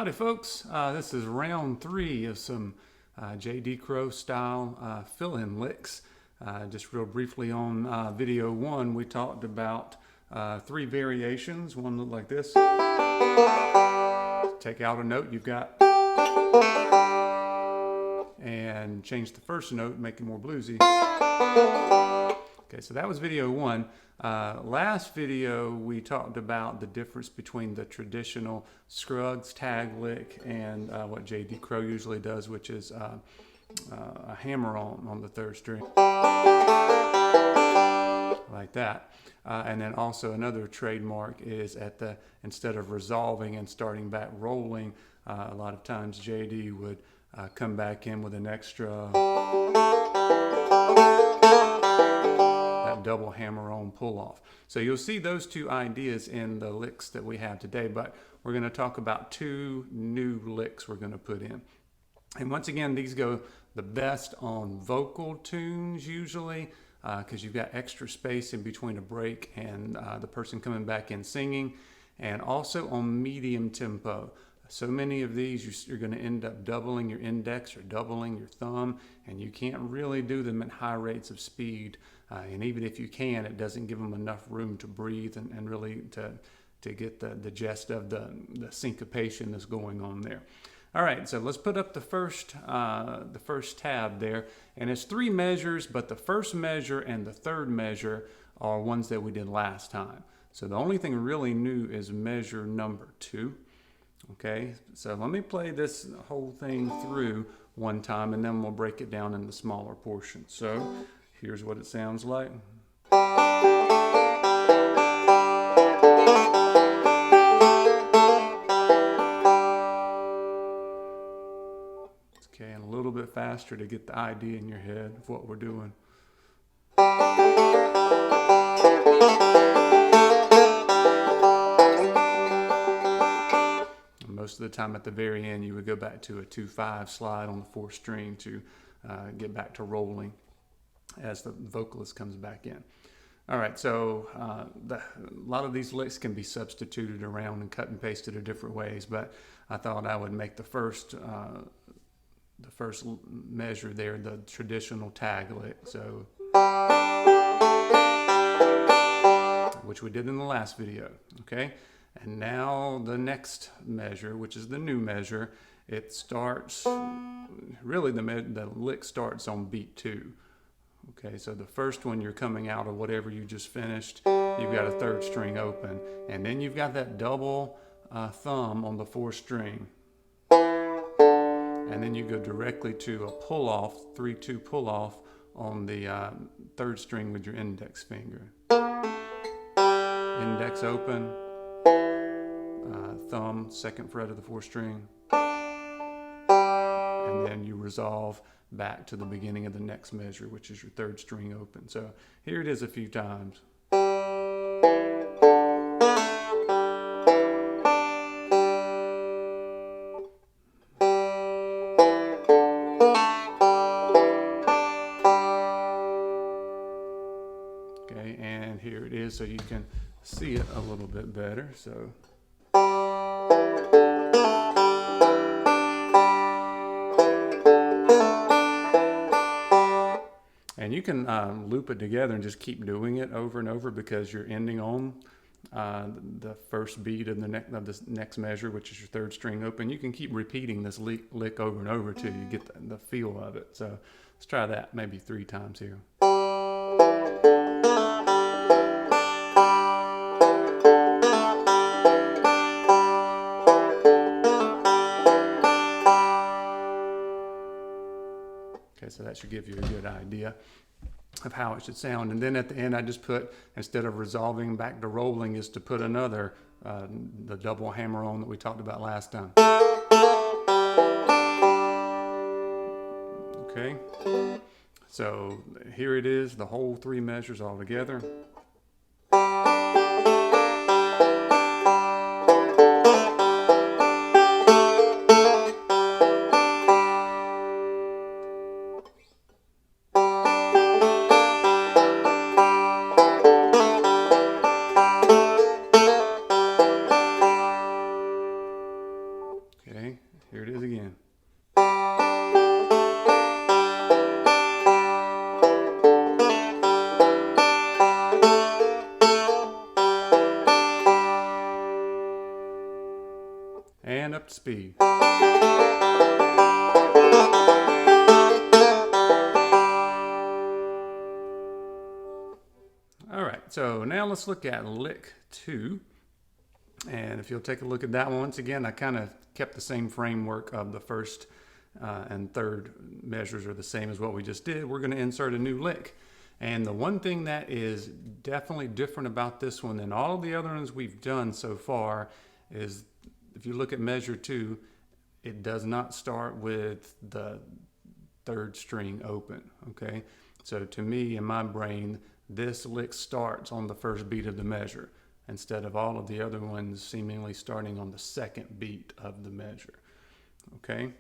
Howdy folks, this is round 3 of some J.D. Crowe style fill-in licks. Just real briefly on video 1 we talked about 3 variations. One looked like this. Take out a note you've got and change the first note, make it more bluesy. Okay, so that was video 1. Last video we talked about the difference between the traditional Scruggs tag lick and what J.D. Crowe usually does, which is a hammer on the 3rd string, like that. And then also another trademark is instead of resolving and starting back rolling, a lot of times J.D. would come back in with an extra double hammer on pull off. So you'll see those 2 ideas in the licks that we have today, but we're going to talk about 2 new licks we're going to put in. And once again, these go the best on vocal tunes usually, because you've got extra space in between a break and the person coming back in singing, and also on medium tempo. So many of these you're going to end up doubling your index or doubling your thumb, and you can't really do them at high rates of speed. And even if you can, it doesn't give them enough room to breathe and really to get the gist of the syncopation that's going on there. All right, so let's put up the first tab there, and it's 3 measures, but the first measure and the 3rd measure are ones that we did last time. So the only thing really new is measure number 2. Okay, so let me play this whole thing through one time, and then we'll break it down into smaller portions. So here's what it sounds like. Okay, and a little bit faster to get the idea in your head of what we're doing. Most of the time at the very end you would go back to a 2/5 slide on the 4th string to get back to rolling as the vocalist comes back in. All right, so a lot of these licks can be substituted around and cut and pasted in different ways, but I thought I would make the first measure there the traditional tag lick, so which we did in the last video. Okay, and now the next measure, which is the new measure, it starts really the lick starts on beat 2. Okay, so the first one you're coming out of whatever you just finished, you've got a 3rd string open, and then you've got that double thumb on the 4th string, and then you go directly to a pull off, 3/2 pull off on the 3rd string with your index finger. Index open, thumb, 2nd fret of the 4th string, and then you resolve back to the beginning of the next measure, which is your 3rd string open. So here it is a few times. Okay, and here it is so you can see it a little bit better. So and you can loop it together and just keep doing it over and over, because you're ending on the first beat of the next measure, which is your 3rd string open. You can keep repeating this lick over and over till you get the feel of it. So let's try that maybe 3 times here. So that should give you a good idea of how it should sound. And then at the end I just put, instead of resolving back to rolling, is to put another, the double hammer on that we talked about last time. Okay, so here it is, the whole 3 measures all together. speed. All right, so now let's look at lick 2. And if you'll take a look at that one, once again, I kind of kept the same framework of the first and third measures are the same as what we just did. We're going to insert a new lick. And the one thing that is definitely different about this one than all of the other ones we've done so far is if you look at measure 2, it does not start with the third string open, okay? So to me, in my brain, this lick starts on the first beat of the measure instead of all of the other ones seemingly starting on the second beat of the measure, okay?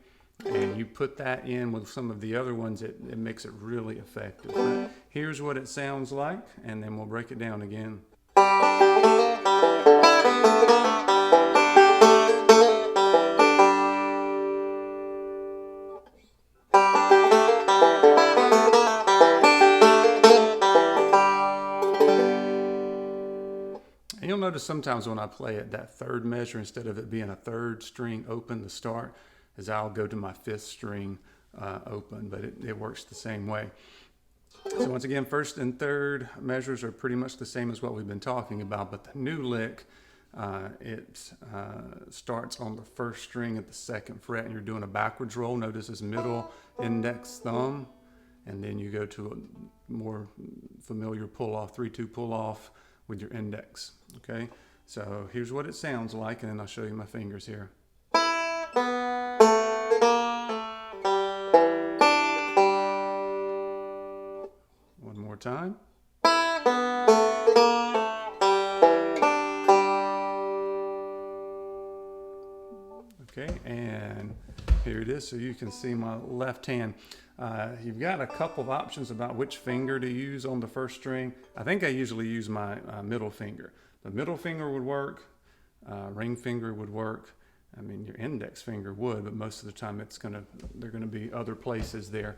And you put that in with some of the other ones, it makes it really effective. But here's what it sounds like, and then we'll break it down again. And you'll notice sometimes when I play it, that third measure, instead of it being a third string open to start, is I'll go to my fifth string open, but it works the same way. So once again, first and third measures are pretty much the same as what we've been talking about, but the new lick, it starts on the first string at the second fret, and you're doing a backwards roll. Notice this middle index thumb, and then you go to a more familiar pull-off, 3-2 pull-off with your index, okay? So here's what it sounds like, and then I'll show you my fingers here. One more time. Okay, and here it is, so you can see my left hand. You've got a couple of options about which finger to use on the first string. I think I usually use my middle finger. The middle finger would work, ring finger would work. I mean, your index finger would, but most of the time they're gonna be other places there.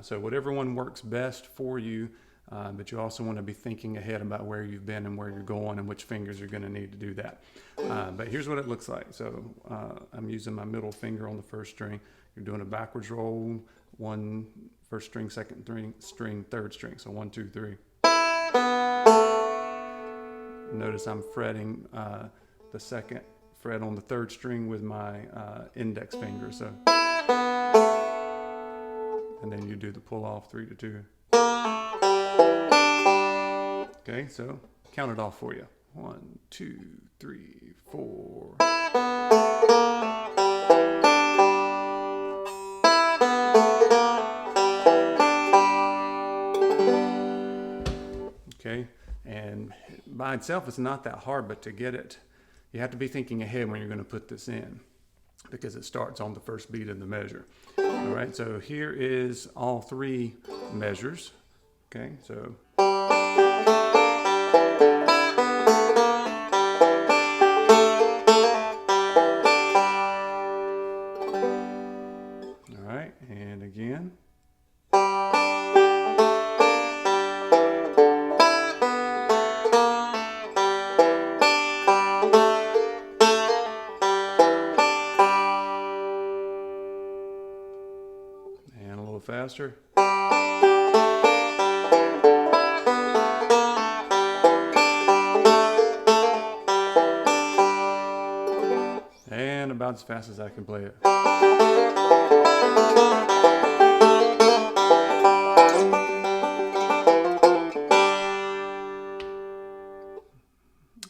So whatever one works best for you, but you also want to be thinking ahead about where you've been and where you're going and which fingers are going to need to do that. But here's what it looks like. So I'm using my middle finger on the first string. You're doing a backwards roll, one first string, second string, third string. So 1, 2, 3. Notice I'm fretting the second fret on the third string with my index finger. So, and then you do the pull off 3 to 2. Okay, so count it off for you. 1, 2, 3, 4. Okay, and by itself it's not that hard, but to get it, you have to be thinking ahead when you're going to put this in, because it starts on the first beat of the measure. All right, so here is all 3 measures. Okay, so. All right, and again. And a little faster. And about as fast as I can play it.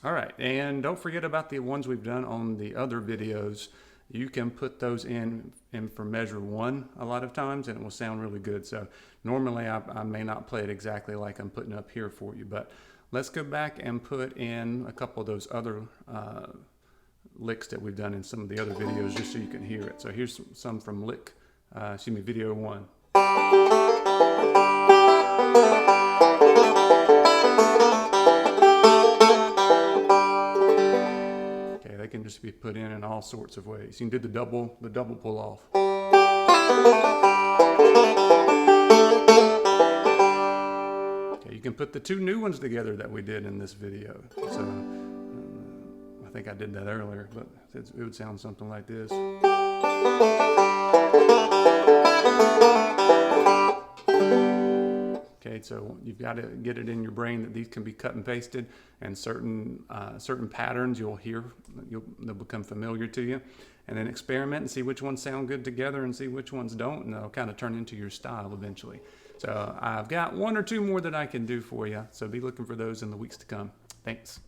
All right, and don't forget about the ones we've done on the other videos. You can put those in for measure 1 a lot of times, and it will sound really good. So normally I may not play it exactly like I'm putting up here for you, but let's go back and put in a couple of those other licks that we've done in some of the other videos, just so you can hear it. So here's some from video 1. Okay, they can just be put in all sorts of ways. You can do the double pull off. Okay, you can put the 2 new ones together that we did in this video. So I think I did that earlier, but it would sound something like this. Okay, so you've got to get it in your brain that these can be cut and pasted, and certain patterns you'll hear, they'll become familiar to you. And then experiment and see which ones sound good together and see which ones don't, and they'll kind of turn into your style eventually. So I've got one or two more that I can do for you, so be looking for those in the weeks to come. Thanks.